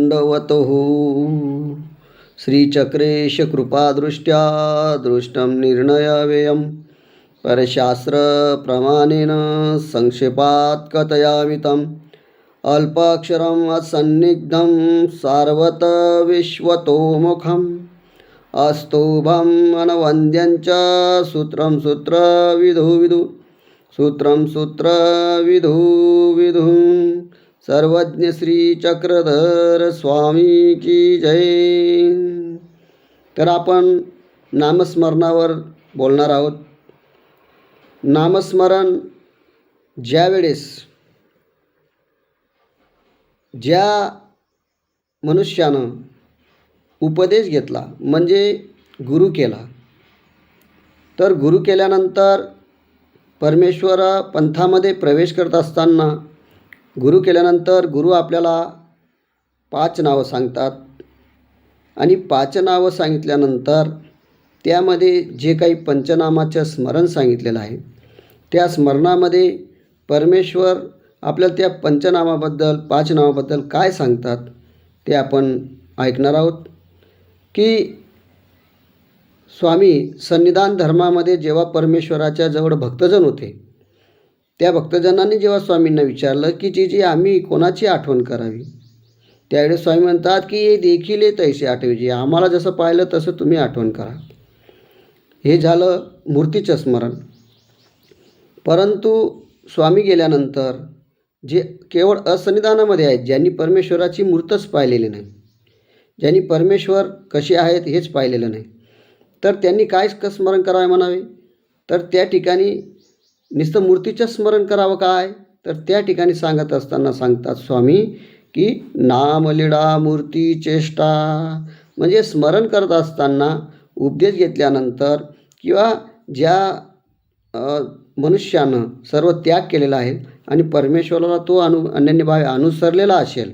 दण्डवतुः श्रीचक्रेश कृपादृष्ट्या दृष्टं निर्णयव्ययं परशास्त्रप्रमाणेन संक्षेपात् कथयामि तम् अल्पाक्षरम् असन्निग्धं सार्वतविश्वतोमुखम् अस्तुभम् अनवन्द्यं च सूत्रं सूत्रविदु सर्वज्ञ श्री चक्रधर स्वामी की जय. तर आपण नामस्मरणावर बोलणार आहोत. नामस्मरण ज्यावेळेस ज्या मनुष्यानं उपदेश घेतला म्हणजे गुरु केला, तर गुरु केल्यानंतर परमेश्वर पंथामध्ये प्रवेश करत असताना गुरु केल्यानंतर गुरु आपल्याला 5 नावं सांगतात आणि 5 नावं सांगितल्यानंतर त्यामध्ये जे काही पंचनामाचं स्मरण सांगितलेलं आहे त्या स्मरणामध्ये परमेश्वर आपल्याला त्या पंचनामाबद्दल 5 नावाबद्दल काय सांगतात ते आपण ऐकणार आहोत. की स्वामी सन्निधान धर्मामध्ये जेव्हा परमेश्वराच्या जवळ भक्तजन होते, त्या भक्तजनांनी जेव्हा स्वामींना विचारलं की जी आम्ही कोणाची आठवण करावी, त्यावेळेस स्वामी म्हणतात की हे देखील तैसे आठवीजी, आम्हाला जसं पाहिलं तसं तुम्ही आठवण करा. हे झालं मूर्तीचं स्मरण. परंतु स्वामी गेल्यानंतर जे केवळ असन्निधानामध्ये आहेत, ज्यांनी परमेश्वराची मूर्तच पाहिलेली नाही, ज्यांनी परमेश्वर कसे आहेत हेच पाहिलेलं नाही, तर त्यांनी काय स्मरण करावे म्हणावे, तर त्या ठिकाणी नुसतं मूर्तीचं स्मरण करावं काय, तर त्या ठिकाणी सांगत असताना सांगतात स्वामी की नामलीळा मूर्ती चेष्टा, म्हणजे स्मरण करत असताना उपदेश घेतल्यानंतर किंवा ज्या मनुष्यानं सर्व त्याग केलेला आहे आणि परमेश्वराला तो अनन्यभावे अनुसरलेला असेल,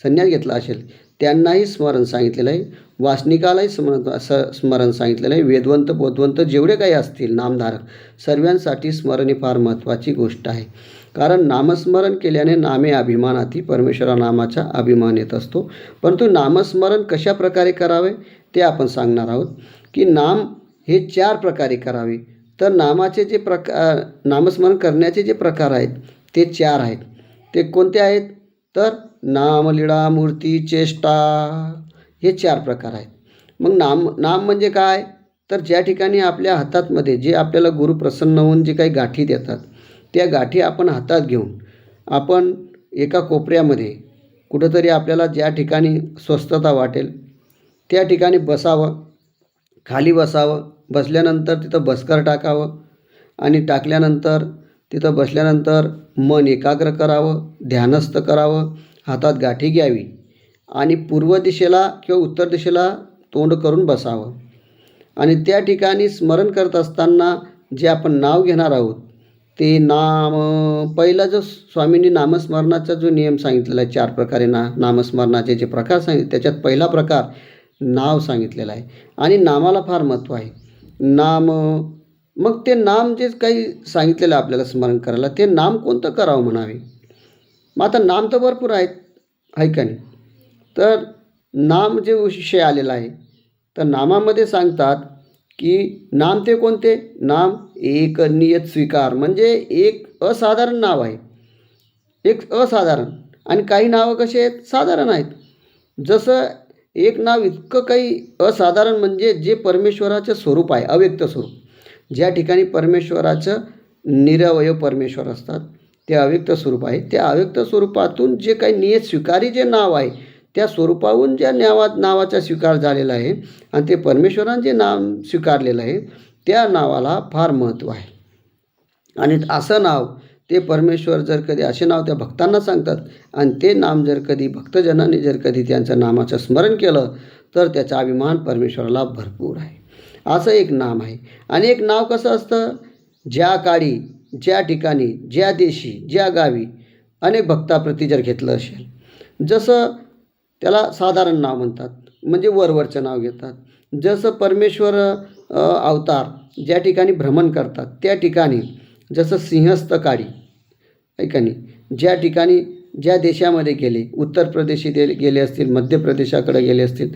संन्यास घेतला असेल, त्यांनाही स्मरण सांगितलेलं आहे. वासनिकालाही स्मरण सांगितलेलं आहे. वेदवंत बोधवंत जेवढे काही असतील नामधारक सर्वांसाठी स्मरण ही फार महत्त्वाची गोष्ट आहे. कारण नामस्मरण केल्याने नामे अभिमानाती परमेश्वरा नामाचा अभिमान येत असतो. परंतु नामस्मरण कशा प्रकारे करावे ते आपण सांगणार आहोत. की नाम हे 4 प्रकारे करावे. तर नामाचे जे नामस्मरण करण्याचे जे प्रकार आहेत ते 4 आहेत. ते कोणते आहेत, तर नामलीळा मूर्ती चेष्टा हे 4 प्रकार आहेत. मग नाम म्हणजे काय, तर ज्या ठिकाणी आपल्या हातातमध्ये जे आपल्याला गुरु प्रसन्न होऊन जे काही गाठी देतात, त्या गाठी आपण हातात घेऊन आपण एका कोपऱ्यामध्ये कुठंतरी आपल्याला ज्या ठिकाणी स्वस्थता वाटेल त्या ठिकाणी बसावं, खाली बसावं. बसल्यानंतर तिथं बसकर टाकावं आणि टाकल्यानंतर तिथं बसल्यानंतर मन एकाग्र करावं, ध्यानस्थ करावं, हातात गाठी घ्यावी आणि पूर्व दिशेला किंवा उत्तर दिशेला तोंड करून बसावं. आणि त्या ठिकाणी स्मरण करत असताना जे आपण नाव घेणार आहोत ते नाम, पहिला जो स्वामींनी नामस्मरणाचा जो नियम सांगितलेला आहे, 4 प्रकारे नामस्मरणाचे जे प्रकार सांगितले त्याच्यात पहिला प्रकार नाव सांगितलेला आहे. आणि नामाला फार महत्त्व आहे. नाम, मग ते नाम जे काही सांगितलेलं आहे आपल्याला स्मरण करायला, ते नाम कोणतं करावं म्हणावे. मग आता नाम तर भरपूर आहेत, आहे का नाही. तर नाम जे विषय आलेला आहे, तर नामामध्ये सांगतात की नाम ते कोणते, नाम एक नियत स्वीकार, म्हणजे एक असाधारण नाव आहे, एक असाधारण. आणि काही नावं कसे आहेत, साधारण आहेत. जसं एक नाव इतकं काही असाधारण म्हणजे जे परमेश्वराचं स्वरूप आहे, अव्यक्त स्वरूप. ज्या ठिकाणी परमेश्वराचं निरवयव परमेश्वर असतात ते अव्यक्त स्वरूप आहे. त्या अव्यक्त स्वरूपातून जे काही नियत स्वीकारी जे नाव आहे, त्या स्वरूपाहून ज्या नावाचा स्वीकार झालेला आहे आणि ते परमेश्वराने जे नाम स्वीकारलेलं आहे त्या नावाला फार महत्त्व आहे. आणि असं नाव ते परमेश्वर जर कधी असे नाव त्या भक्तांना सांगतात आणि ते नाम जर कधी भक्तजनांनी जर कधी त्यांचं नामाचं स्मरण केलं तर त्याचा अभिमान परमेश्वराला भरपूर आहे. असं एक नाम आहे. आणि एक नाव कसं असतं, ज्या काळी ज्या ठिकाणी ज्या देशी ज्या गावी अनेक भक्ताप्रती जर घेतलं असेल, जसं त्याला साधारण नाव म्हणतात, म्हणजे वरवरचं नाव घेतात. जसं परमेश्वर अवतार ज्या ठिकाणी भ्रमण करतात त्या ठिकाणी जसं सिंहस्थ काळी, ऐका नाही, ज्या ठिकाणी ज्या देशामध्ये गेले, उत्तर प्रदेशी गेले असतील, मध्य प्रदेशाकडे गेले असतील,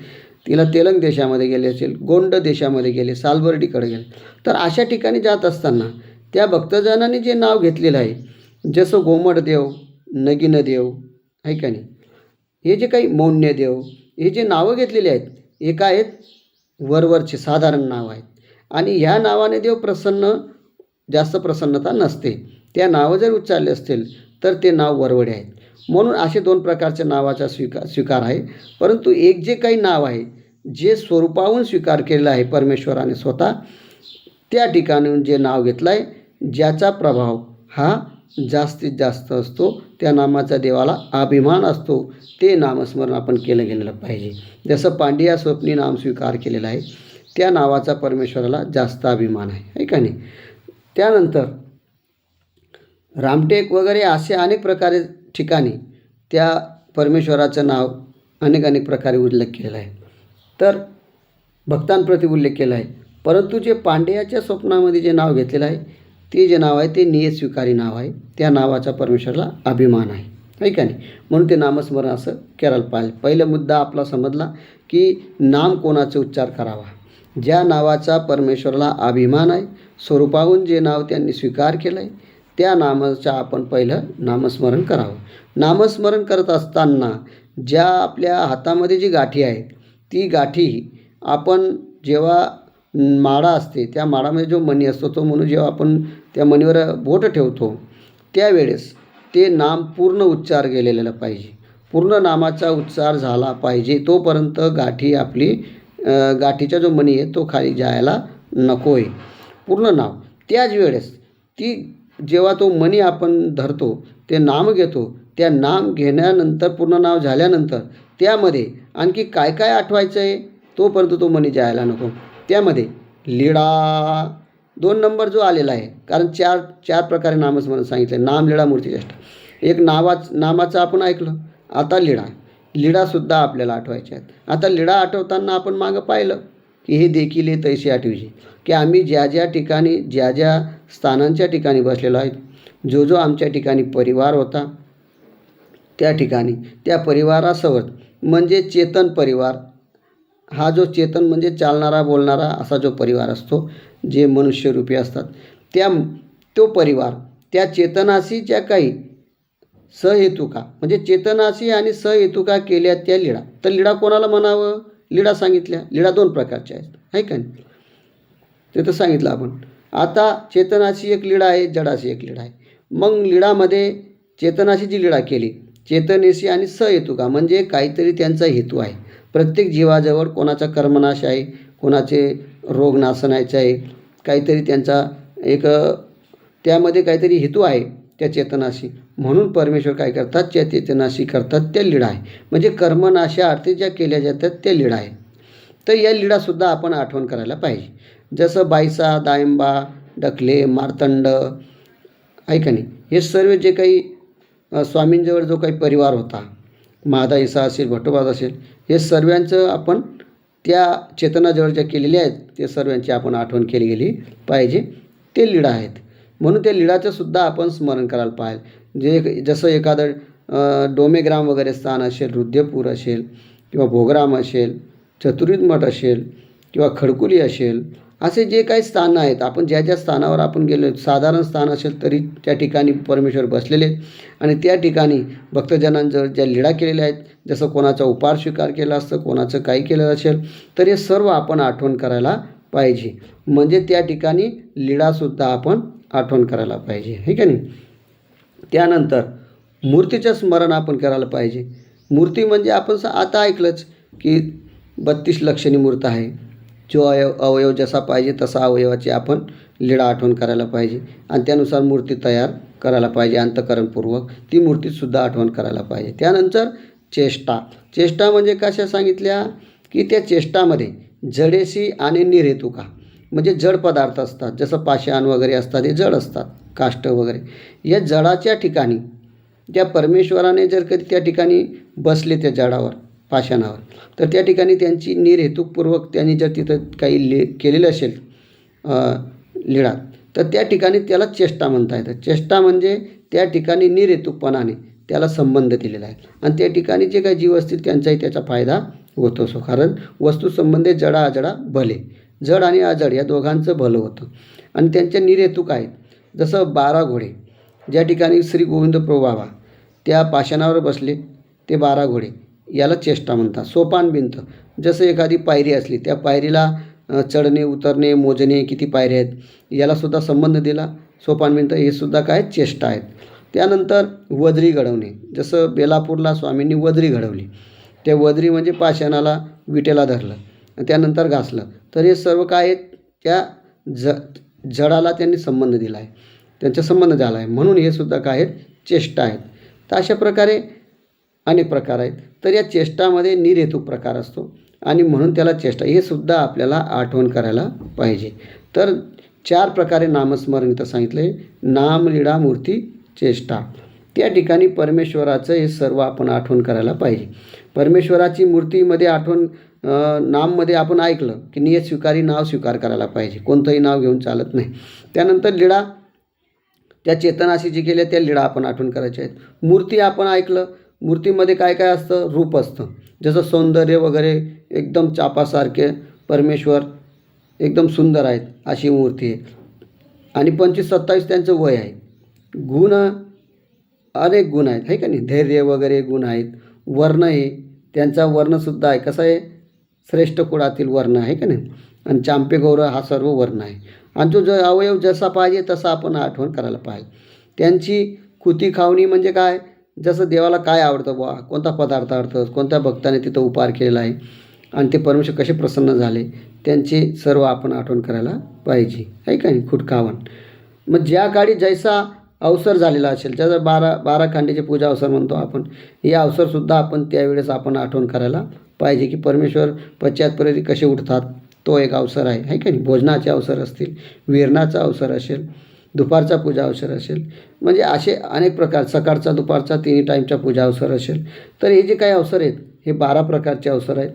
तिला तेलंग देशामध्ये गेले असतील, गोंड देशामध्ये गेले, सालबर्डीकडे गेले, तर अशा ठिकाणी जात असताना त्या भक्तजनांनी जे नाव घेतलेलं आहे, जसं गोमटदेव, नगिनदेव आहे का नाही, हे जे काही मौन्यदेव, हे जे नावं घेतलेले आहेत, हे काय आहेत, वरवरचे साधारण नाव आहेत. आणि ह्या नावाने देव जास्त प्रसन्नता नसते. त्या नावं जर उच्चारले असतील तर ते नाव वरवडे आहेत. म्हणून असे 2 प्रकारच्या नावाचा स्वीकार आहे. परंतु एक जे काही नाव आहे, जे स्वरूपाहून स्वीकार केलेलं आहे परमेश्वराने स्वतः, त्या ठिकाणून जे नाव घेतलं आहे, ज्याचा प्रभाव हा जास्तीत जास्त असतो, त्या नामाचा देवाला अभिमान असतो, ते नामस्मरण आपण केलं गेलेलं पाहिजे. जसं पांडिया स्वप्नी नाम स्वीकार केलेला आहे, त्या नावाचा परमेश्वराला जास्त अभिमान आहे का नाही. त्यानंतर रामटेक वगैरे असे अनेक प्रकारे ठिकाणी त्या परमेश्वराचं नाव अनेक प्रकारे उल्लेख केलेला आहे, तर भक्तांप्रती उल्लेख केला आहे. परंतु जे पांड्याच्या स्वप्नामध्ये जे नाव घेतलेलं आहे, ते जे नाव आहे ते नियत स्वीकारी नाव आहे. त्या नावाचा परमेश्वराला अभिमान आहे का नाही. म्हणून ते नामस्मरण असं करायला पाहिजे. पहिला मुद्दा आपला समजला की नाम कोणाचा उच्चार करावा. ज्या नावाचा परमेश्वराला अभिमान आहे, स्वरूपाहून जे नाव त्यांनी स्वीकार केलं आहे, त्या नामाचं आपण पहिलं नामस्मरण करावं. नामस्मरण करत असताना ज्या आपल्या हातामध्ये जी गाठी आहे, ती गाठी आपण जेव्हा माळा असते, त्या माळामध्ये जो मणी असतो, तो म्हणून जेव्हा आपण त्या मणीवर बोट ठेवतो, त्यावेळेस ते नाम पूर्ण उच्चार गेलेलं पाहिजे. पूर्ण नामाचा उच्चार झाला पाहिजे. तोपर्यंत गाठीचा जो मणी आहे तो खाली जायला नको आहे. पूर्ण नाव त्याच वेळेस जेव्हा तो मणी आपण धरतो, ते नाम घेतो, त्या नाम घेण्यानंतर पूर्ण नाव झाल्यानंतर त्यामध्ये आणखी काय काय आठवायचं आहे, तोपर्यंत तो मणी जायला नको. त्यामध्ये लीळा 2 नंबर जो आलेला आहे, कारण चार प्रकारे नामस्मरण सांगितलं. नाम, लीळा, मूर्तिचेष्टा. एक नामाचं आपण ऐकलं, आता लीळासुद्धा आपल्याला आठवायच्या आहेत. आता लीळा आठवताना आपण मागं पाहिलं की हे देखील तैसे आठवीचे, की आम्ही ज्या ठिकाणी ज्या स्थानांच्या ठिकाणी बसलेलो आहेत, जो आमच्या ठिकाणी परिवार होता, त्या ठिकाणी त्या परिवारासोबत म्हणजे चेतन परिवार, हा जो चेतन म्हणजे चालणारा बोलणारा असा जो परिवार असतो, जे मनुष्यरूपी असतात, तो परिवार त्या चेतनाशी ज्या काही सहेतुका म्हणजे चेतनाशी आणि सहेतुका केल्या त्या लीळा. तर लीळा कोणाला म्हणावं, लीळा सांगितल्या. लीळा 2 प्रकारच्या आहेत आहे का नाही, ते तर सांगितलं आपण. आता चेतनाशी एक लीळा आहे, जडाशी एक लीळा आहे. मग लीळामध्ये चेतनाशी जी लीळा केली, चेतनेशी आणि सहेतुका म्हणजे काहीतरी त्यांचा हेतू आहे. प्रत्येक जीवाजवळ कोणाचा कर्मनाश आहे, कोणाचे रोग नाशनायचे आहे, काहीतरी त्यांचा एक त्यामध्ये काहीतरी हेतू आहे त्या चेतनाशी. म्हणून परमेश्वर काय करतात, त्या चेतनाशी करतात त्या लीळा आहे. म्हणजे कर्मनाशार्थी ज्या केल्या जातात त्या लीळा आहे. तर या लीळासुद्धा आपण आठवण करायला पाहिजे. जसं बाईसा, दायंबा, डकले, मार्तंड आहे का नाही, हे सर्व जे काही स्वामींजवळ जो काही परिवार होता, महादाईसा असेल, भट्टोबाज असेल, हे सर्वांचं आपण त्या चेतनाजवळ ज्या केलेल्या आहेत, ते सर्वांची आपण आठवण केली गेली पाहिजे. ते लीळा आहेत. म्हणून त्या लीळाचंसुद्धा आपण स्मरण करायला पाहिजे. जसं एखादं डोमेग्राम वगैरे स्थान असेल, रुद्रपूर असेल किंवा भोगराम असेल, चतुर्युध मठ असेल किंवा खडकुली असेल, असे जे काही स्थानं आहेत, आपण ज्या स्थानावर आपण गेलो, साधारण स्थान असेल तरी त्या ठिकाणी परमेश्वर बसलेले आहेत. आणि त्या ठिकाणी भक्तजनांजवळ ज्या लीळा केलेल्या आहेत, जसं कोणाचा उपार स्वीकार केला असतं, कोणाचं काही केलं असेल, तर हे सर्व आपण आठवण करायला पाहिजे. म्हणजे त्या ठिकाणी लीळासुद्धा आपण आठवण करायला पाहिजे हे का नाही. त्यानंतर मूर्तीचं स्मरण आपण करायला पाहिजे. मूर्ती म्हणजे आपण आता ऐकलंच की 32 लक्षणी मूर्त आहे. जो अवयव जसा पाहिजे तसा अवयवाची आपण लीळा आठवण करायला पाहिजे आणि त्यानुसार मूर्ती तयार करायला पाहिजे. अंतःकरणपूर्वक ती मूर्तीसुद्धा आठवण करायला पाहिजे. त्यानंतर चेष्टा म्हणजे कशा सांगितल्या, की त्या चेष्टामध्ये जडेशी आणि निर्हेतुका म्हणजे जड पदार्थ असतात, जसं पाषाण वगैरे असतात, हे जड असतात, काष्ट वगैरे. या जडाच्या ठिकाणी त्या परमेश्वराने जर कधी त्या ठिकाणी बसले त्या जडावर, पाषाणावर, तर त्या ठिकाणी त्यांची निर्हेतुकपूर्वक त्यांनी जर तिथं काही केलेलं असेल लीळा, तर त्या ठिकाणी त्याला चेष्टा म्हणता येतं. चेष्टा म्हणजे त्या ठिकाणी निर्हेतुकपणाने त्याला संबंध दिलेला आहे. आणि त्या ठिकाणी जे काही जीव असतील त्यांचाही त्याचा फायदा होत असो. कारण वस्तू संबंधित जडा अजडा भले, जड आणि अजड या दोघांचं भलं होतं. आणि त्यांच्या निर्हेतुक आहेत. जसं 12 घोडे, ज्या ठिकाणी श्री गोविंद प्रभू बाबा त्या पाषाणावर बसले, ते 12 घोडे याला चेष्टा म्हणतात. सोपान भिंत, जसं एखादी पायरी असली त्या पायरीला चढणे उतरणे मोजणे किती पायऱ्या आहेत यालासुद्धा संबंध दिला. सोपान भिंत हे सुद्धा काय चेष्टा आहेत. त्यानंतर वदरी घडवणे, जसं बेलापूरला स्वामींनी वदरी घडवली. त्या वदरी म्हणजे पाषाणाला विटेला धरलं त्यानंतर घासलं. तर हे सर्व काय आहेत, त्या जडाला त्यांनी संबंध दिला आहे, त्यांचा संबंध झाला आहे. म्हणून हे सुद्धा काय आहेत, चेष्टा आहेत. तर अशा प्रकारे अनेक प्रकार आहेत. तर या चेष्टामध्ये निर्हेतुक प्रकार असतो आणि म्हणून त्याला चेष्टा, हे सुद्धा आपल्याला आठवण करायला पाहिजे. तर 4 प्रकारे नामस्मरण इथं सांगितले. नाम, लीळा, मूर्ती, चेष्टा. त्या ठिकाणी परमेश्वराचं हे सर्व आपण आठवण करायला पाहिजे. परमेश्वराची मूर्तीमध्ये आठवण, नाममध्ये आपण ऐकलं की नियत स्वीकारी नाव स्वीकार करायला पाहिजे, कोणतंही नाव घेऊन चालत नाही. त्यानंतर लीळा, त्या चेतनाशी जी केल्या त्या लीळा आपण आठवण करायच्या आहेत. मूर्ती आपण ऐकलं, मूर्तीमध्ये काय काय असतं, रूप असतं. जसं सौंदर्य वगैरे एकदम चापासारखे परमेश्वर एकदम सुंदर आहेत अशी मूर्ती आहे. आणि 25-27 त्यांचं वय आहे. गुण अनेक गुण आहेत, आहे का नाही, धैर्य वगैरे गुण आहेत. वर्ण आहे, त्यांचा वर्णसुद्धा आहे, कसा आहे, श्रेष्ठ कुळातील वर्ण आहे का नाही. आणि चांपे गौरव हा सर्व वर्ण आहे. आणि जो अवयव जसा पाहिजे तसा आपण आठवण करायला पाहिजे. त्यांची खुती खावणी म्हणजे काय, जसं देवाला काय आवडतं बुवा, कोणता पदार्थ आवडतं, कोणत्या भक्ताने तिथं उपहार केलेला आहे आणि ते परमेश्वर कसे प्रसन्न झाले, त्यांचे सर्व आपण आठवण करायला पाहिजे, आहे का नाही. खुटखावण मग ज्या काळी जैसा अवसर झालेला असेल, ज्याचा 12 खांडीचे पूजा अवसर म्हणतो आपण, हे अवसरसुद्धा आपण त्यावेळेस आपण आठवण करायला पाहिजे की परमेश्वर पश्चातपरी कसे उठतात, तो एक अवसर आहे का नाही. भोजनाचे अवसर असतील, विरणाचा अवसर असेल, दुपारचा पूजा अवसर असेल, म्हणजे असे अनेक प्रकार, सकाळचा दुपारचा तिन्ही टाईमचा पूजा अवसर असेल. तर हे जे काही अवसर आहेत हे 12 प्रकारचे अवसर आहेत.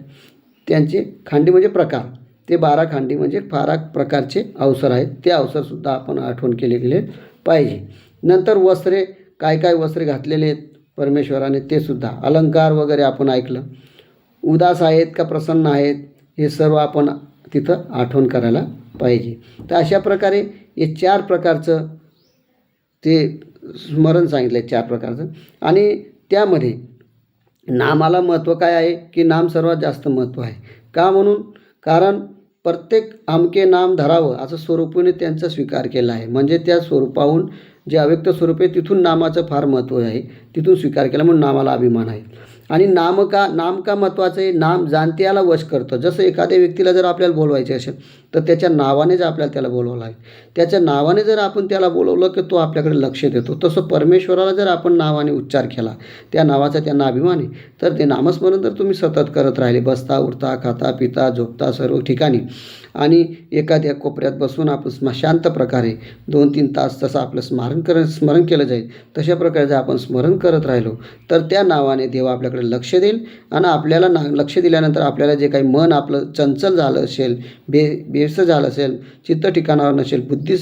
त्यांचे खांडी म्हणजे प्रकार, ते 12 खांडी म्हणजे 12 प्रकारचे अवसर आहेत. ते अवसरसुद्धा आपण आठवण केले गेले पाहिजे. नंतर वस्त्रे, काय काय वस्त्रे घातलेले आहेत परमेश्वराने ते सुद्धा, अलंकार वगैरे आपण ऐकलं. उदास आहेत का प्रसन्न आहेत हे सर्व आपण तिथं आठवण करायला पाहिजे. तर अशा प्रकारे हे 4 प्रकारचं ते स्मरण सांगितलं आहे, 4 प्रकारचं. आणि त्यामध्ये नामाला महत्त्व काय आहे की नाम सर्वात जास्त महत्त्व आहे. का म्हणून, कारण प्रत्येक अमके नाम धरावं असं स्वरूपाने त्यांचा स्वीकार केला आहे. म्हणजे त्या स्वरूपाहून जे अव्यक्त स्वरूप आहे तिथून नामाचं फार महत्त्व आहे, तिथून स्वीकार केला म्हणून नामाला अभिमान आहे. आणि नाम का महत्त्वाचं आहे, नाम जाणत्याला वश करतं. जसं एखाद्या व्यक्तीला जर आपल्याला बोलवायचे असेल तर त्याच्या नावानेच आपल्याला त्याला बोलवावं लागेल. त्याच्या नावाने जर आपण त्याला बोलवलं की तो आपल्याकडे लक्ष देतो. तसं परमेश्वराला जर आपण नावाने उच्चार केला, त्या नावाचा त्यांना अभिमान आहे, तर ते नामस्मरण जर तुम्ही सतत करत राहिले, बसता उठता खाता पिता झोपता सर्व ठिकाणी, आणि एखाद्या कोपऱ्यात बसून आपण शांत प्रकारे 2-3 तास तसं आपलं स्मरण केलं जाईल, तशा प्रकारे जर आपण स्मरण करत राहिलो तर त्या नावाने देव आपल्याकडे लक्ष देईल. आणि आपल्याला लक्ष दिल्यानंतर आपल्याला जे काही मन आपलं चंचल झालं असेल, बेस झालं असेल, चित्त ठिकाणावर नसेल, बुद्धी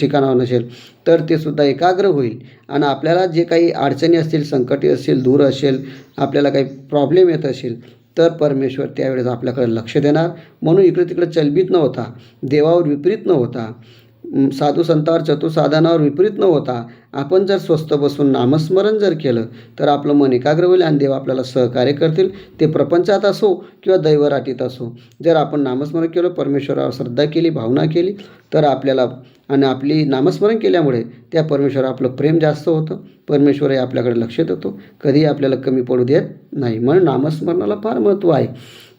ठिकाणावर नसेल, तर ते सुद्धा एकाग्र होईल. आणि आपल्याला जे काही अडचणी असतील, संकटे असतील, दूर असेल, आपल्याला काही प्रॉब्लेम येत असेल तर परमेश्वर त्यावेळेस आपल्याकडे लक्ष देणार. म्हणून इकडे तिकडे चलबित न होता, देवावर विपरीत न होता, साधू संतावर चतुसाधनावर विपरीत न होता आपण जर स्वस्थ बसून नामस्मरण जर केलं तर आपलं मन एकाग्र होईल आणि देव आपल्याला सहकार्य करतील. ते प्रपंचात असो किंवा दैवराटीत असो, जर आपण नामस्मरण केलं, परमेश्वरावर श्रद्धा केली, भावना केली, तर आपल्याला, आणि आपली नामस्मरण केल्यामुळे त्या परमेश्वरावर आपलं प्रेम जास्त होतं. परमेश्वरही आपल्याकडे लक्ष देतो, कधीही आपल्याला कमी पडू देत नाही. म्हणून नामस्मरणाला फार महत्त्व आहे.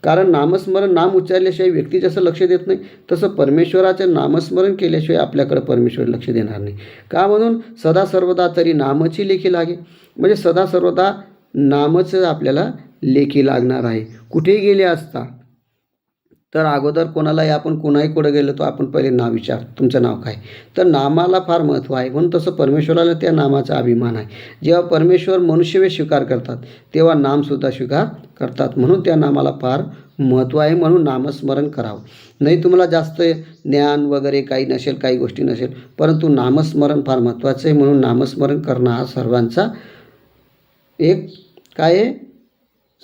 कारण नामस्मरण, नाम उच्चारल्याशिवाय व्यक्ती जसं लक्ष देत नाही, तसं परमेश्वराचं नामस्मरण केल्याशिवाय आपल्याकडे परमेश्वर लक्ष देणार नाही. का म्हणून सदा सर्वदा तरी नामची लेखी लागे, म्हणजे सदा सर्वदा नामच आपल्याला लेखी लागणार आहे. कुठेही गेले असता तर अगोदर कोणालाही आपण कुणाही कुठं गेलो तर आपण पहिले नाव विचार, तुमचं नाव काय. तर नामाला फार महत्त्व आहे. म्हणून तसं परमेश्वराला त्या नामाचा अभिमान आहे. जेव्हा परमेश्वर मनुष्यवेश स्वीकार करतात तेव्हा नामसुद्धा स्वीकार करतात. म्हणून त्या नामाला फार महत्त्व आहे. म्हणून नामस्मरण करावं. नाही तुम्हाला जास्त ज्ञान वगैरे काही नसेल, काही गोष्टी नसेल, परंतु नामस्मरण फार महत्त्वाचं आहे. म्हणून नामस्मरण करणं हा सर्वांचा एक काय आहे,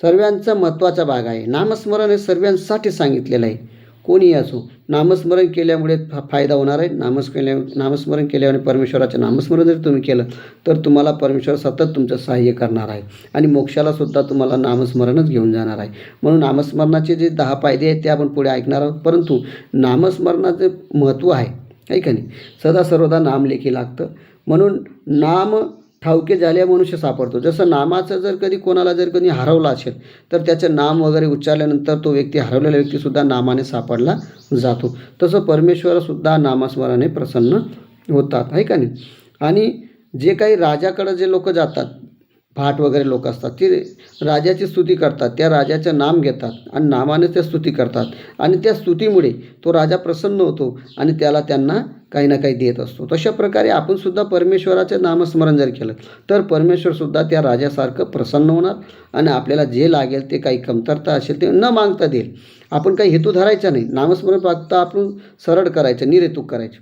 सर्वांचा महत्त्वाचा भाग आहे. नामस्मरण हे सर्वांसाठी सांगितलेलं आहे. कोणीही असो, नामस्मरण केल्यामुळे फायदा होणार आहे. नामस्मरण केल्याने परमेश्वराचं नामस्मरण जर तुम्ही केलं तर तुम्हाला परमेश्वर सतत तुमचं सहाय्य करणार आहे आणि मोक्षालासुद्धा तुम्हाला नामस्मरणच घेऊन जाणार आहे. म्हणून नामस्मरणाचे जे 10 फायदे आहेत ते आपण पुढे ऐकणार आहोत. परंतु नामस्मरणाचे महत्त्व आहे का नाही, सदा सर्वदा नाम लेखी लागतं. म्हणून नाम ठाऊके झाल्या मनुष्य सापडतो. जसं नामाचं जर कोणाला कधी हरवलं असेल तर त्याचं नाम वगैरे उच्चारल्यानंतर तो व्यक्ती, हरवलेला व्यक्तीसुद्धा नामाने सापडला जातो. तसं परमेश्वरसुद्धा नामस्मरणाने प्रसन्न होतात, आहे का नाही. आणि जे काही राजाकडं जे लोक जातात, भाट वगैरे लोक असतात, ते राजाची स्तुती करतात, त्या राजाचं नाम घेतात आणि नामाने त्या स्तुती करतात आणि त्या स्तुतीमुळे तो राजा प्रसन्न होतो आणि त्यांना काही ना काही देत असतो. तशा प्रकारे आपण सुद्धा परमेश्वराचे नामस्मरण जर केलं तर परमेश्वरसुद्धा त्या राजासारखं प्रसन्न होणार आणि आपल्याला जे लागेल ते काही कमतरता असेल ते न मागता देईल. आपण काही हेतू धरायचा नाही, नामस्मरण फक्त आपण सरळ करायचं, निरेतूक करायचं.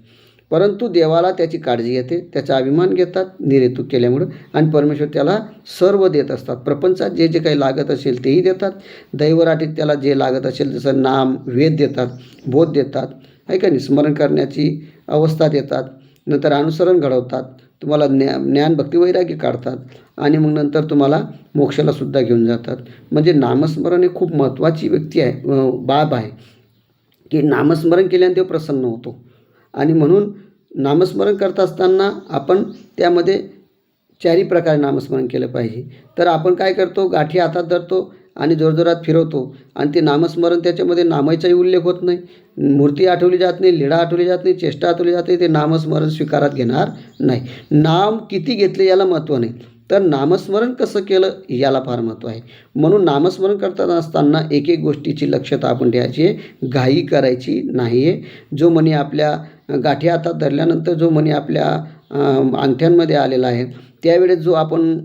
परंतु देवाला त्याची काळजी येते, त्याचा अभिमान घेतात निरेतूक केल्यामुळं आणि परमेश्वर त्याला सर्व देत असतात. प्रपंचात जे जे काही लागत असेल तेही देतात. दैवराटीत त्याला जे लागत असेल जसं नाम, वेद देतात, बोध देतात, आहे का नाही, स्मरण करण्याची अवस्था देतात, नंतर अनुसरण घडवतात, तुम्हाला ज्ञान भक्ती वैराग्य काढतात आणि मग नंतर तुम्हाला मोक्षालासुद्धा घेऊन जातात. म्हणजे नामस्मरण हे खूप महत्त्वाची बाब आहे की नामस्मरण केल्याने देव प्रसन्न होतो. आणि म्हणून नामस्मरण करत असताना आपण त्यामध्ये 4 प्रकारे नामस्मरण केलं पाहिजे. तर आपण काय करतो, गाठी हातात धरतो आणि जोरजोरात फिरवतो आणि ते नामस्मरण, त्याच्यामध्ये नामाचाही उल्लेख होत नाही, मूर्ती आठवली जात नाही, लीळा आठवली जात नाही, चेष्टा आठवली जात नाही, ते नामस्मरण स्वीकारात घेणार नाही. नाम किती घेतले याला महत्त्व नाही, तर नामस्मरण कसं केलं याला फार महत्त्व आहे. म्हणून नामस्मरण करताना असताना एक गोष्टीची लक्षता आपण ठेवायची आहे, घाई करायची नाही आहे. जो मणी आपल्या गाठी हातात धरल्यानंतर जो मणी आपल्या अंगठ्यांमध्ये आलेला आहे त्यावेळेस जो आपण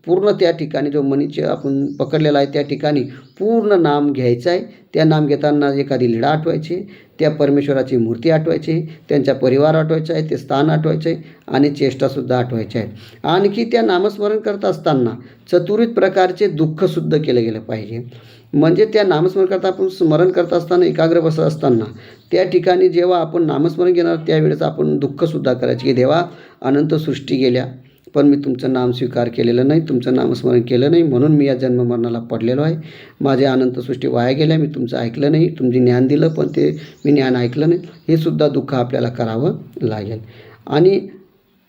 पूर्ण त्या ठिकाणी जो मणीचे आपण पकडलेला आहे त्या ठिकाणी पूर्ण नाम घ्यायचं आहे. त्या नाम घेताना एखादी लीळा आठवायची, त्या परमेश्वराची मूर्ती आठवायची, त्यांचा परिवार आठवायचा आहे, ते स्थान आठवायचं आहे आणि चेष्टासुद्धा आठवायची आहे. आणखी त्या नामस्मरण करत असताना चतुर्विध प्रकारचे दुःखसुद्धा केलं गेलं पाहिजे. म्हणजे त्या नामस्मरण करता आपण स्मरण करत असताना, एकाग्र बसत असताना त्या ठिकाणी जेव्हा आपण नामस्मरण घेणार त्यावेळेस आपण दुःखसुद्धा करायचे की देवा, अनंत सृष्टी गेल्या पण मी तुमचं नाम स्वीकार केलेलं नाही, तुमचं नामस्मरण केलं नाही, म्हणून मी या जन्ममरणाला पडलेलो आहे. माझ्या अनंत सृष्टी वाया गेल्या, मी तुमचं ऐकलं नाही, तुमचे ज्ञान दिलं पण ते मी ज्ञान ऐकलं नाही. हे सुद्धा दुःख आपल्याला करावं लागेल. आणि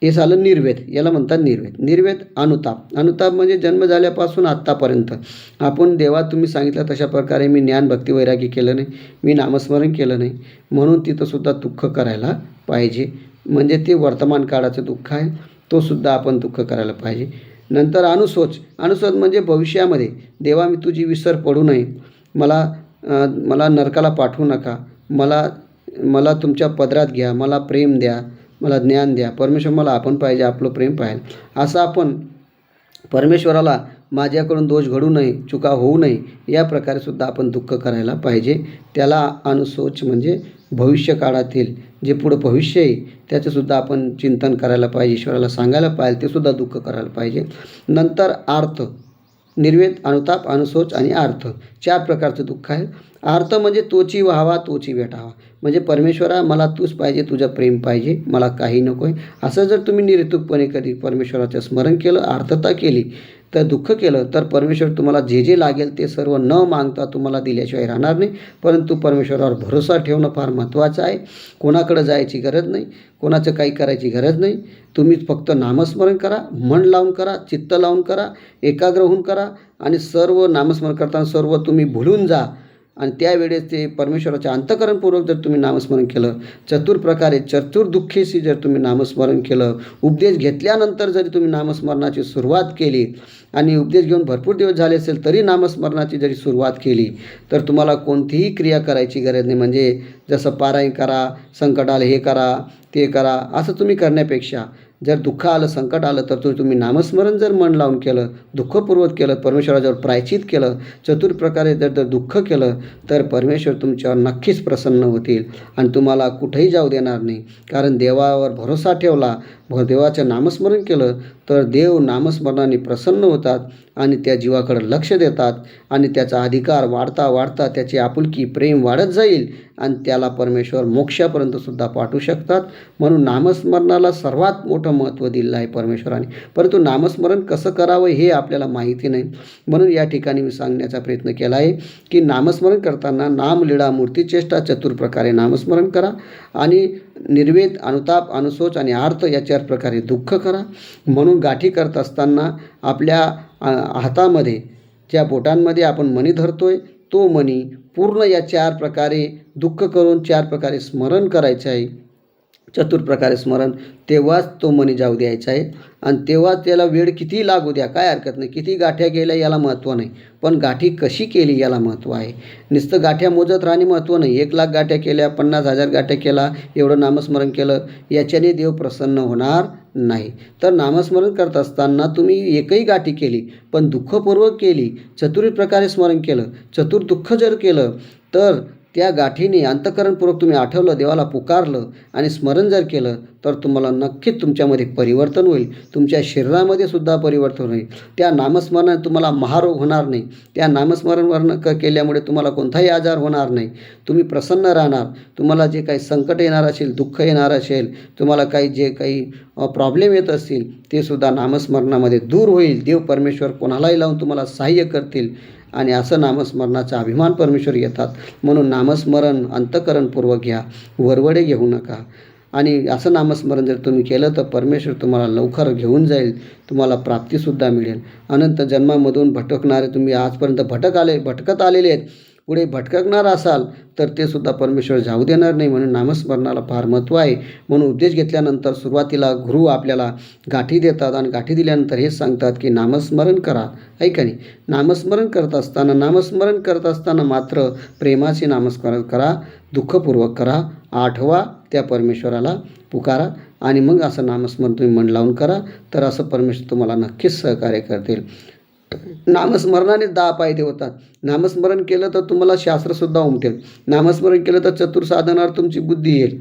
हे झालं निर्वेद, याला म्हणतात निर्वेद. निर्वेद अनुताप. अनुताप म्हणजे जन्म झाल्यापासून आत्तापर्यंत आपण देवा तुम्ही सांगितलं तशा प्रकारे मी ज्ञान भक्ती वैराग्य केलं नाही, मी नामस्मरण केलं नाही, म्हणून तिथंसुद्धा दुःख करायला पाहिजे. म्हणजे ते वर्तमान काळाचं दुःख आहे, तो सुद्धा आपण दुःख करायला पाहिजे. नंतर अनुशोच. अनुशोच म्हणजे भविष्यामध्ये देवा मी तुझी विसर पडू नये, मला नरकाला पाठवू नका, मला तुमच्या पदरात घ्या, मला प्रेम द्या, मला ज्ञान द्या, परमेश्वर मला आपण पाहिजे, आपलं प्रेम पाहिजे, असं आपण परमेश्वराला माझ्याकडून दोष घडू नये, चुका होऊ नये या प्रकारे सुद्धा आपण दुःख करायला पाहिजे. त्याला अनुशोच म्हणजे भविष्य काळातील जे पुढं भविष्य आहे त्याचंसुद्धा आपण चिंतन करायला पाहिजे, ईश्वराला सांगायला पाहिजे, ते सुद्धा दुःख करायला पाहिजे. नंतर आर्त. निर्वेद, अनुताप, अनुशोच आणि आर्थ 4 प्रकारचं दुःख आहे. आर्थ म्हणजे तोची व्हावा तोची भेटावा, म्हणजे परमेश्वरा मला तूच पाहिजे, तुझं प्रेम पाहिजे, मला काही नको आहे, असं जर तुम्ही निर्हेतुकपणे कधी परमेश्वराचं स्मरण केलं, आर्थता केली, तर दुःख केलं तर परमेश्वर तुम्हाला जे जे लागेल ते सर्व न मागता तुम्हाला दिल्याशिवाय राहणार नाही. परंतु परमेश्वरावर भरोसा ठेवणं फार महत्त्वाचं आहे. कोणाकडं जायची गरज नाही, कोणाचं काही करायची गरज नाही. तुम्ही फक्त नामस्मरण करा, मन लावून करा, चित्त लावून करा, एकाग्र होऊन करा आणि सर्व नामस्मरण करताना सर्व तुम्ही भुलून जा आणि त्यावेळेस ते परमेश्वराच्या अंतःकरणपूर्वक जर तुम्ही नामस्मरण केलं, चतुर्दुःखेशी जर तुम्ही नामस्मरण केलं, उपदेश घेतल्यानंतर जरी तुम्ही नामस्मरणाची सुरुवात केली आणि उपदेश घेऊन भरपूर दिवस झाले असेल तरी नामस्मरणाची जरी सुरुवात केली तर तुम्हाला कोणतीही क्रिया करायची गरज नाही. म्हणजे जसं पारायण करा, संकट आलं हे करा ते करा असं तुम्ही करण्यापेक्षा जर दुःख आलं, संकट आलं तर तुम्ही नामस्मरण जर मन लावून केलं, दुःखपूर्वक केलं, परमेश्वराच्यावर प्रायचित केलं, चतुर्प्रकारे जर दुःख केलं तर परमेश्वर तुमच्यावर नक्कीच प्रसन्न होतील आणि तुम्हाला कुठेही जाऊ देणार नाही. कारण देवावर भरोसा ठेवला, देवाचं नामस्मरण केलं तर देव नामस्मरणाने प्रसन्न होतात आणि त्या जीवाकडे लक्ष देतात आणि त्याचा अधिकार वाढता वाढता त्याची आपुलकी प्रेम वाढत जाईल आणि त्याला परमेश्वर मोक्षापर्यंतसुद्धा पाठवू शकतात. म्हणून नामस्मरणाला सर्वात मोठं महत्त्व दिलं आहे परमेश्वराने. परंतु नामस्मरण कसं करावं हे आपल्याला माहिती नाही. म्हणून या ठिकाणी मी सांगण्याचा प्रयत्न केला आहे की नामस्मरण करताना नाम लीळा मूर्तिचेष्टा चतुर प्रकारे नामस्मरण करा आणि निर्वेद अनुताप अनुशोच आणि आर्त या 4 प्रकारे दुःख करा. म्हणून गाठी करत असताना आपल्या हातामध्ये ज्या बोटांमध्ये आपण मणी धरतोय तो मणी पूर्ण या 4 प्रकारे दुःख करून 4 प्रकारे स्मरण करायचं आहे, चतुर प्रकारे स्मरण. तेव्हाच तो मणी जाऊ द्यायचा आहे आणि तेव्हा त्याला वेळ किती लागू द्या, काय हरकत नाही. किती गाठ्या केल्या याला महत्त्व नाही, पण गाठी कशी केली याला महत्त्व आहे. नुसतं गाठ्या मोजत राहणे महत्त्व नाही. 1,00,000 गाठ्या केल्या, 50,000 गाठ्या केला, एवढं नामस्मरण केलं, याच्याने देव प्रसन्न होणार नाही. तर नामस्मरण करत असताना तुम्ही एकही गाठी केली पण दुःखपूर्वक केली, चतुर प्रकारे स्मरण केलं, चतुर दुःख जर केलं तर त्या गाठीने अंतःकरणपूर्वक तुम्ही आठवलं, देवाला पुकारलं आणि स्मरण जर केलं तर तुम्हाला नक्कीच तुमच्यामध्ये परिवर्तन होईल. तुमच्या शरीरामध्ये सुद्धा परिवर्तन होईल. त्या नामस्मरणाने तुम्हाला महारोग होणार नाही. त्या नामस्मरण केल्यामुळे तुम्हाला कोणताही आजार होणार नाही. तुम्ही प्रसन्न राहणार. तुम्हाला जे काही संकट येणार असेल, दुःख येणार असेल, तुम्हाला जे काही प्रॉब्लेम येत असतील ते सुद्धा नामस्मरणामध्ये दूर होईल. देव परमेश्वर कोणालाही लावून तुम्हाला सहाय्य करतील आणि असं नामस्मरणाचा अभिमान परमेश्वर घेतात. म्हणून नामस्मरण अंतःकरणपूर्वक घ्या, वरवडे घेऊ नका. आणि असं नामस्मरण जर तुम्ही केलं तर परमेश्वर तुम्हाला लवकर घेऊन जाईल, तुम्हाला प्राप्तीसुद्धा मिळेल. अनंत जन्मामधून भटकणारे तुम्ही आजपर्यंत भटकत आलेले आहेत, पुढे भटकणार असाल तर ते सुद्धा परमेश्वर जाऊ देणार नाही. म्हणून नामस्मरणाला फार महत्त्व आहे. म्हणून उपदेश घेतल्यानंतर सुरुवातीला गुरु आपल्याला गाठी देतात आणि गाठी दिल्यानंतर हेच सांगतात की नामस्मरण करा. ऐका नाही, नामस्मरण करत असताना मात्र प्रेमाचे नामस्मरण करा, दुःखपूर्वक करा, आठवा, त्या परमेश्वराला पुकारा आणि मग असं नामस्मरण तुम्ही मन लावून करा. तर असं परमेश्वर तुम्हाला नक्कीच सहकार्य करतील. नामस्मरणाने 10 फायदे होतात. नामस्मरण केलं तर तुम्हाला शास्त्रसुद्धा उमटेल. नामस्मरण केलं तर चतुर साधनावर तुमची बुद्धी येईल,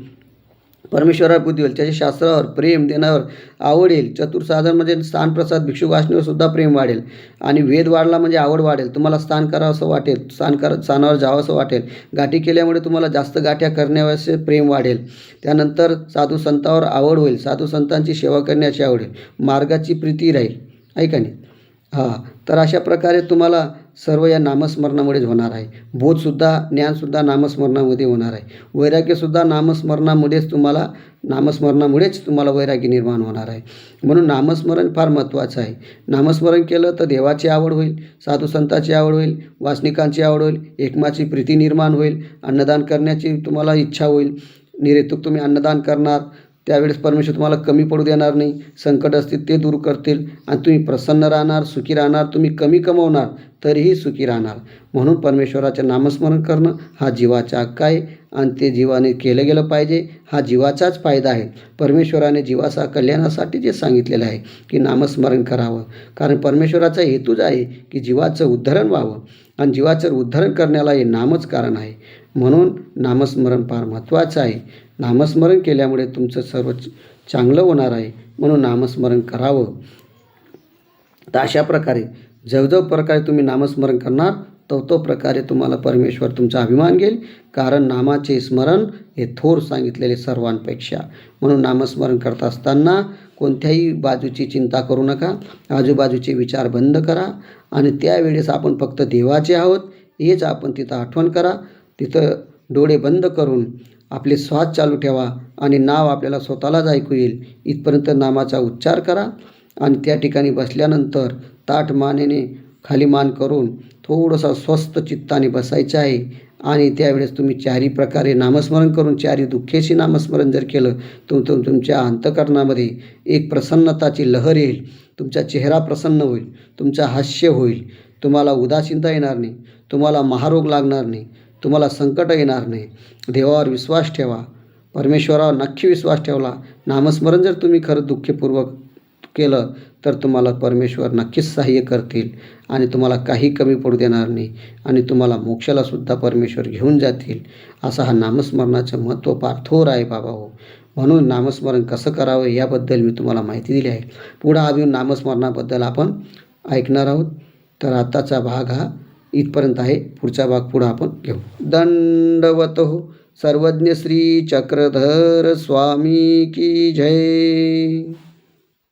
परमेश्वरावर बुद्धी होईल, त्याच्या शास्त्रावर प्रेम देण्यावर आवड येईल. चतुर साधन म्हणजे स्थानप्रसाद भिक्षुक वाचण्यावर सुद्धा प्रेम वाढेल आणि वेद वाढला म्हणजे आवड वाढेल. तुम्हाला स्थान करावं असं वाटेल, स्थानावर जावं असं वाटेल. गाठी केल्यामुळे तुम्हाला जास्त गाठ्या करण्याचे प्रेम वाढेल. त्यानंतर साधू संतांवर आवड होईल, साधू संतांची सेवा करण्याची आवड होईल, मार्गाची प्रीती राहील. ऐका नाही, तर अशा प्रकारे तुम्हाला सर्व या नामस्मरणामुळेच होणार आहे. बोधसुद्धा, ज्ञानसुद्धा नामस्मरणामध्ये होणार आहे. वैराग्यसुद्धा नामस्मरणामुळेच तुम्हाला वैराग्य निर्माण होणार आहे. म्हणून नामस्मरण फार महत्त्वाचं आहे. नामस्मरण केलं तर देवाची आवड होईल, साधू संतांची आवड होईल, वासनिकांची आवड होईल, एकमेकाची प्रीती निर्माण होईल, अन्नदान करण्याची तुम्हाला इच्छा होईल. निरेतुक तुम्ही अन्नदान करणार त्यावेळेस परमेश्वर तुम्हाला कमी पडू देणार नाही. संकट असतील ते दूर करतील आणि तुम्ही प्रसन्न राहणार, सुखी राहणार. तुम्ही कमी कमवणार तरीही सुखी राहणार. म्हणून परमेश्वराचे नामस्मरण करणं हा जीवाचा हक्क आहे आणि ते जीवाने केलं गेलं पाहिजे. हा जीवाचाच फायदा आहे. परमेश्वराने जीवाचा कल्याणासाठी जे सांगितलेलं आहे की नामस्मरण करावं, कारण परमेश्वराचा हेतूच आहे की जीवाचं उद्धरण व्हावं आणि जीवाचं उद्धरण करण्याला हे नामच कारण आहे. म्हणून नामस्मरण फार महत्त्वाचं आहे. नामस्मरण केल्यामुळे तुमचं सर्व चांगलं होणार आहे. म्हणून नामस्मरण करावं. तर अशा प्रकारे जो प्रकारे तुम्ही नामस्मरण करणार तो प्रकारे तुम्हाला परमेश्वर तुमचा अभिमान घेईल, कारण नामाचे स्मरण हे थोर सांगितलेले सर्वांपेक्षा. म्हणून नामस्मरण करत असताना कोणत्याही बाजूची चिंता करू नका. आजूबाजूचे विचार बंद करा आणि त्यावेळेस आपण फक्त देवाचे आहोत हेच आपण तिथं आठवण करा. तिथं डोळे बंद करून आपले श्वास चालू ठेवा आणि नाव आपल्याला स्वतःलाच ऐकू येईल इथपर्यंत नामाचा उच्चार करा. आणि त्या ठिकाणी बसल्यानंतर ताठ मानेने खाली मान करून थोडंसं स्वस्थ चित्ताने बसायचं आहे. आणि त्यावेळेस तुम्ही 4 प्रकारे नामस्मरण करून 4 दुःखेशी नामस्मरण जर केलं तर तुमच्या अंतःकरणामध्ये एक प्रसन्नताची लहर येईल. तुमचा चेहरा प्रसन्न होईल, तुमचं हास्य होईल, तुम्हाला उदासीनता येणार नाही, तुम्हाला महारोग लागणार नाही, तुम्हाला संकट येणार नाही. देवावर विश्वास ठेवा, परमेश्वरावर नक्की विश्वास ठेवला. नामस्मरण जर तुम्ही खरं दुःखपूर्वक केलं तर तुम्हाला परमेश्वर नक्कीच सहाय्य करतील आणि तुम्हाला काही कमी पडू देणार नाही आणि तुम्हाला मोक्षालासुद्धा परमेश्वर घेऊन जातील. असा हा नामस्मरणाचं महत्त्व फार थोर आहे बाबा हो. म्हणून नामस्मरण कसं करावं याबद्दल मी तुम्हाला माहिती दिली आहे. पुढं अजून नामस्मरणाबद्दल आपण ऐकणार आहोत. तर आताचा भाग हा इथपर्यंत आहे. पुढचा भाग पुढं आपण घेऊ. दंडवतो सर्वज्ञ श्री चक्रधर स्वामी की जय.